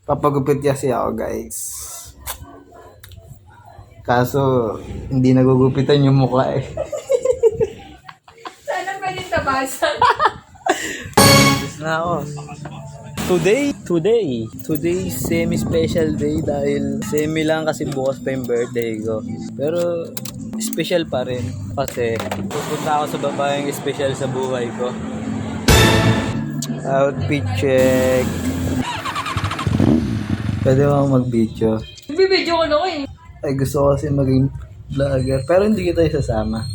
Papagupit kasi ako, guys. Kaso, hindi nagugupitan yung mukha eh. Sana pwede tabasan. Tapos na ako. Today, semi-special day dahil semi lang kasi bukas pa yung birthday ko. Pero, special pa rin kasi pupunta ako sa babaeng special sa buhay ko. Outfit check. Pwede mo akong mag-video. Bibidyo ko na ko eh. Ay, gusto ko kasi maging vlogger. Pero hindi kita isasama.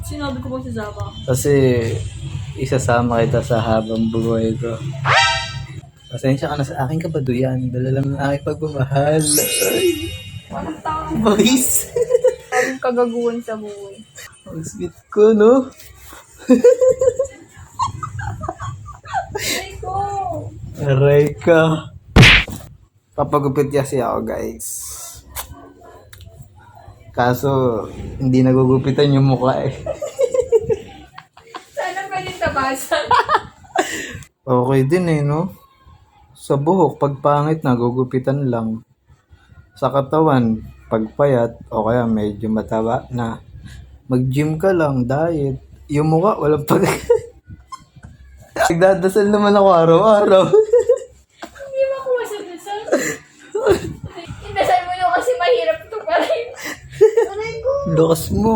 Sinabi ko bang sasama? Kasi isasama kita sa habang buhay ko. Pasensya ka na sa akin kabaduyan. Dala lang ng aking pagmamahal. Ay, Walang tao. boys. Ang kagaguhan sa buhay. Ang sweet ko, no? Ay ko! Aray ka. Papagupit kasi ako, guys. Kaso, hindi nagugupitan yung mukha eh. Sana pwede tabasan. Okay din eh, no? Sa buhok, pag pangit, nagugupitan lang. Sa katawan, pagpayat, o kaya medyo mataba na. Mag-gym ka lang, diet. Yung mukha, walang pag... Nagdadasal naman ako araw-araw. Hindi makuha sa dasal. Indasal mo yun kasi mahirap ito pa rin. Aray ko! Lakas mo.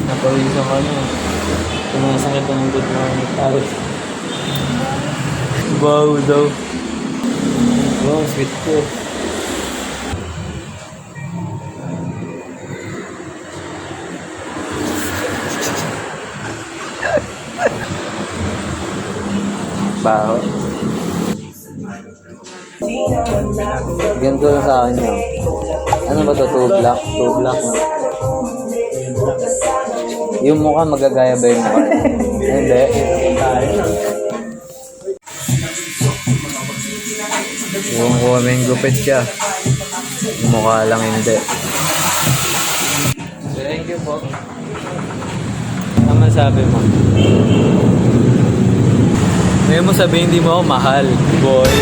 Napawisan ka na. Sumasakit ang good morning tayo. Wow daw. Wow, sweet ko. Baho. Ganito lang sa akin yun. Ano ba to? 2 black? 2 black no? Yung mukha magagaya ba yung mukha? Hindi. Yung kaming gupit siya. Yung mukha lang hindi. Thank you po. Ano masabi mo? Ngayon mo sabihin hindi mo ako mahal, boy.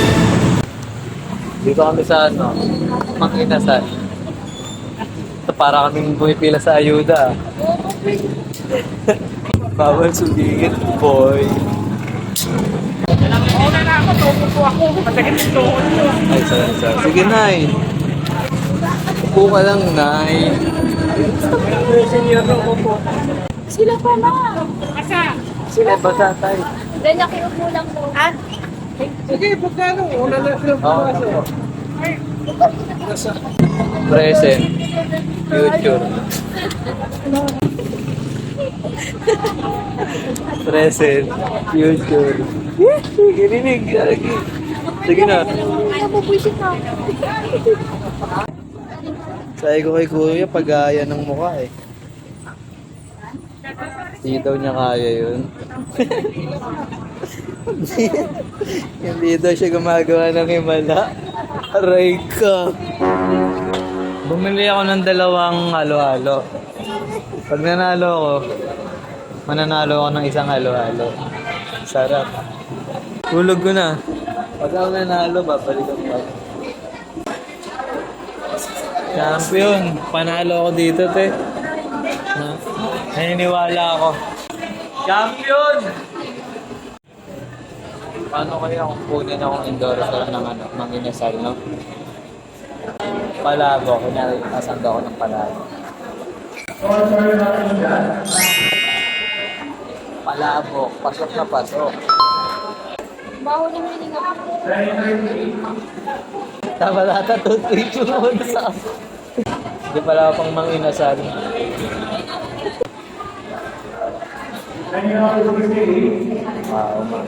Dito kami sa ano, Manginasal. Para kaming pumipila sa ayuda. Bawal sumingit, boy. Una na ako, tupo po ako. Masakit yung tuhod ko. Ay, sorry. Sige, Nay. Upo ka lang, Nay. Senyor ko po. Sila pa na. Asa? Sila basa tayo. Then nakiupo lang po. Ah? Sige, pagkano? Una na sila Oo. Present. Future. Present. Future. Gininig. Sige na. Napupuisit na. Sabi ko kay Kuya, pag-aya ng mukha eh. Hindi daw niya kaya yun. Hindi daw siya gumagawa ng himala. Aray ka. Bumili ako ng 2 halo-halo. Pag nanalo ako, mananalo ako ng 1 halo-halo. Sarap. Hulog ko na. Pag ako nanalo, babalikan pa. Champion, panalo ako dito, te. Naniniwala ako. Champion! Paano kaya kung kunin akong endorser ng ano, Manginasal, no? Palabo, kunyari, nasanda ako ng Palabo. Palabo, pasok na pasok. Baho na hininga ako. Tama nata, toothpaste mo muna sa ako. Hindi pala pang Manginasal. Wow, man.